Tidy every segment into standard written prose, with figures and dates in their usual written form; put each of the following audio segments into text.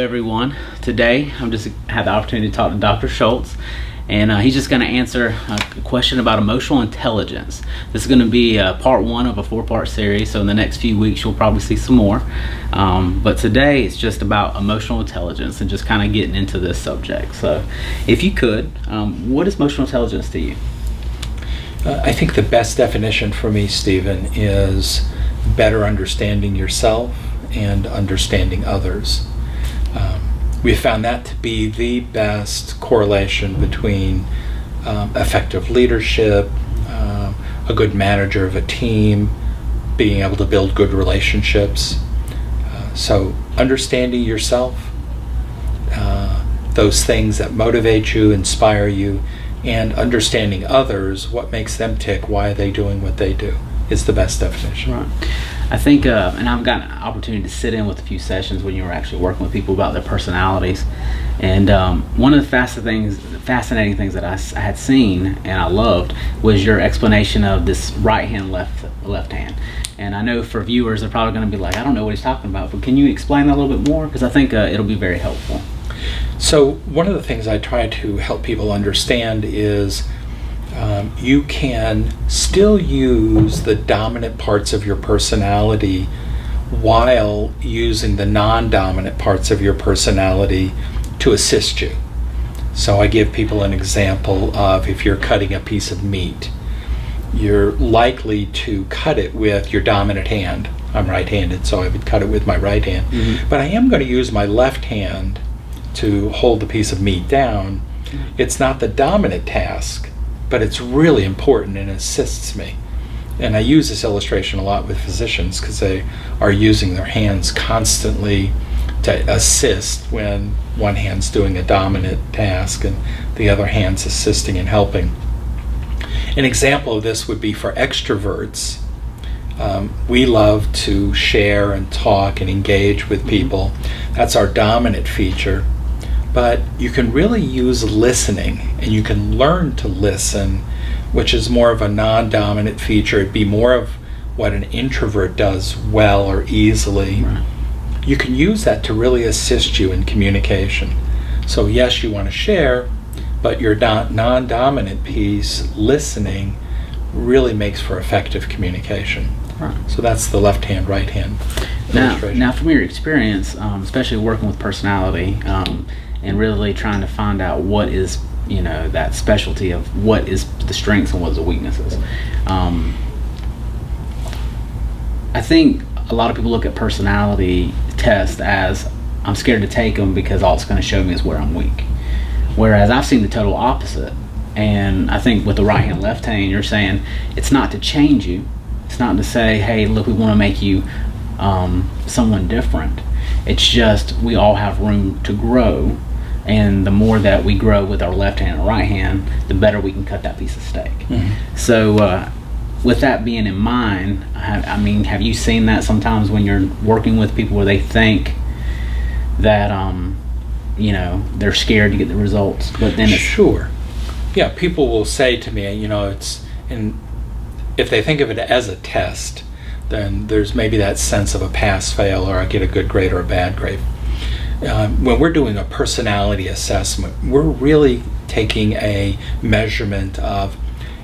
everyone. Today I'm just had the opportunity to talk to Dr. Shoultz, and he's just going to answer a question about emotional intelligence. This is going to be part one of a 4-part series, so in the next few weeks you'll probably see some more. But today it's just about emotional intelligence and just kind of getting into this subject. So if you could, what is emotional intelligence to you? I think the best definition for me, Stephen, is better understanding yourself and understanding others. We found that to be the best correlation between effective leadership, a good manager of a team, being able to build good relationships. So understanding yourself, those things that motivate you, inspire you, and understanding others, what makes them tick, why are they doing what they do, is the best definition. Right. I think, and I've gotten an opportunity to sit in with a few sessions when you were actually working with people about their personalities. And one of the fascinating things that I had seen and I loved was your explanation of this right hand, left hand. And I know for viewers, they're probably going to be like, I don't know what he's talking about, but can you explain that a little bit more? Because I think it'll be very helpful. So one of the things I try to help people understand is you can still use the dominant parts of your personality while using the non-dominant parts of your personality to assist you. So I give people an example of if you're cutting a piece of meat, you're likely to cut it with your dominant hand. I'm right-handed, so I would cut it with my right hand. Mm-hmm. But I am going to use my left hand to hold the piece of meat down. It's not the dominant task, but it's really important and assists me. And I use this illustration a lot with physicians because they are using their hands constantly to assist when one hand's doing a dominant task and the other hand's assisting and helping. An example of this would be for extroverts. We love to share and talk and engage with people. That's our dominant feature. But you can really use listening, and you can learn to listen, which is more of a non-dominant feature. It'd be more of what an introvert does well or easily. Right. You can use that to really assist you in communication. So yes, you want to share, but your non-dominant piece, listening, really makes for effective communication. Right. So that's the left hand, right hand illustration. Now from your experience, especially working with personality, and really trying to find out what is, that specialty of what is the strengths and what is the weaknesses. I think a lot of people look at personality tests as, I'm scared to take them because all it's going to show me is where I'm weak. Whereas I've seen the total opposite. And I think with the right hand, left hand, you're saying it's not to change you. It's not to say, hey, look, we want to make you someone different. It's just we all have room to grow. And the more that we grow with our left hand and right hand, the better we can cut that piece of steak. Mm-hmm. So with that being in mind, have you seen that sometimes when you're working with people where they think that, they're scared to get the results, but then Sure. Yeah, people will say to me, if they think of it as a test, then there's maybe that sense of a pass-fail, or I get a good grade or a bad grade. When we're doing a personality assessment, we're really taking a measurement of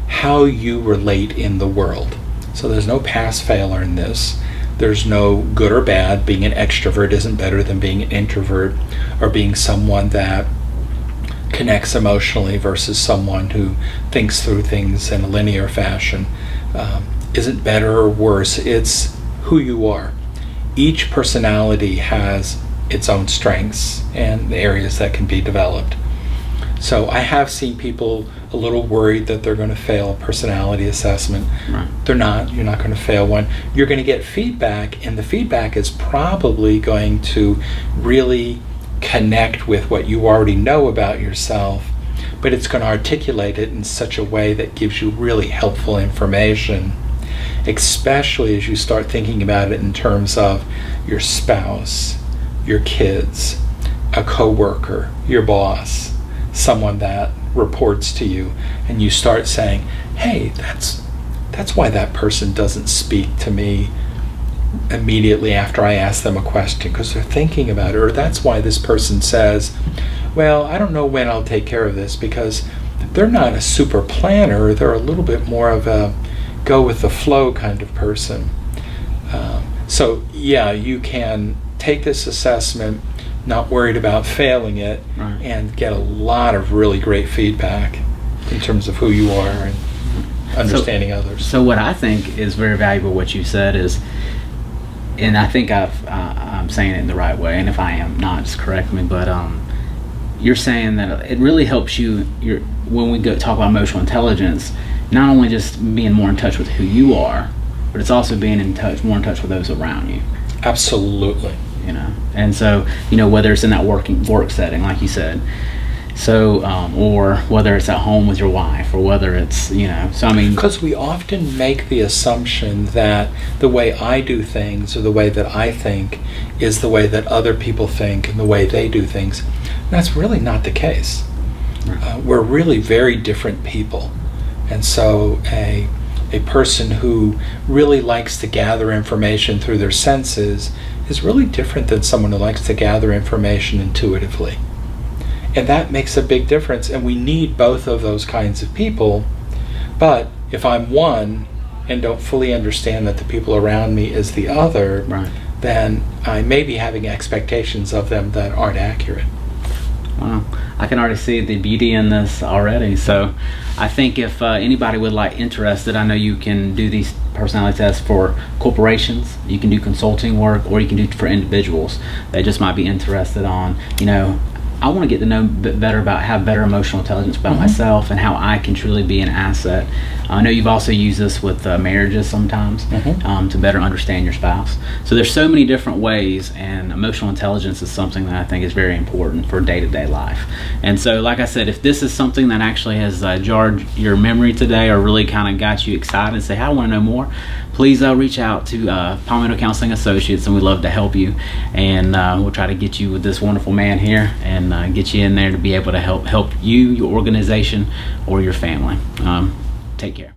how you relate in the world. So there's no pass-failure in this. There's no good or bad. Being an extrovert isn't better than being an introvert, or being someone that connects emotionally versus someone who thinks through things in a linear fashion isn't better or worse. It's who you are. Each personality has its own strengths and the areas that can be developed. So I have seen people a little worried that they're going to fail a personality assessment. Right. They're not. You're not going to fail one. You're going to get feedback, and the feedback is probably going to really connect with what you already know about yourself, but it's going to articulate it in such a way that gives you really helpful information, especially as you start thinking about it in terms of your spouse, your kids, a coworker, your boss, someone that reports to you, and you start saying, hey, that's why that person doesn't speak to me immediately after I ask them a question, because they're thinking about it. Or that's why this person says, well, I don't know when I'll take care of this, because they're not a super planner. They're a little bit more of a go with the flow kind of person. So yeah, you can take this assessment, not worried about failing it, right, and get a lot of really great feedback in terms of who you are and understanding others. So what I think is very valuable, what you said is, and I think I'm saying it in the right way, and if I am not, just correct me, but you're saying that it really helps you, when we go talk about emotional intelligence, not only just being more in touch with who you are, but it's also being more in touch with those around you. Absolutely. You know, and so, you know, whether it's in that work setting, like you said, so or whether it's at home with your wife, or whether it's, you know, so I mean, because we often make the assumption that the way I do things, or the way that I think, is the way that other people think and the way they do things. That's really not the case. We're really very different people, and so a person who really likes to gather information through their senses is really different than someone who likes to gather information intuitively. And that makes a big difference, and we need both of those kinds of people. But if I'm one and don't fully understand that the people around me is the other, right, then I may be having expectations of them that aren't accurate. Wow, I can already see the beauty in this already. So I think if anybody would like interested, I know you can do these personality tests for corporations, you can do consulting work, or you can do it for individuals that just might be interested on, you know, I want to get to know a bit better about, have better emotional intelligence about myself, and how I can truly be an asset. I know you've also used this with marriages sometimes, to better understand your spouse. So there's so many different ways, and emotional intelligence is something that I think is very important for day-to-day life. And so, like I said, if this is something that actually has jarred your memory today, or really kind of got you excited and say, hey, I want to know more, please reach out to Palmetto Counseling Associates, and we'd love to help you. And we'll try to get you with this wonderful man here, and get you in there to be able to help you, your organization, or your family. Take care.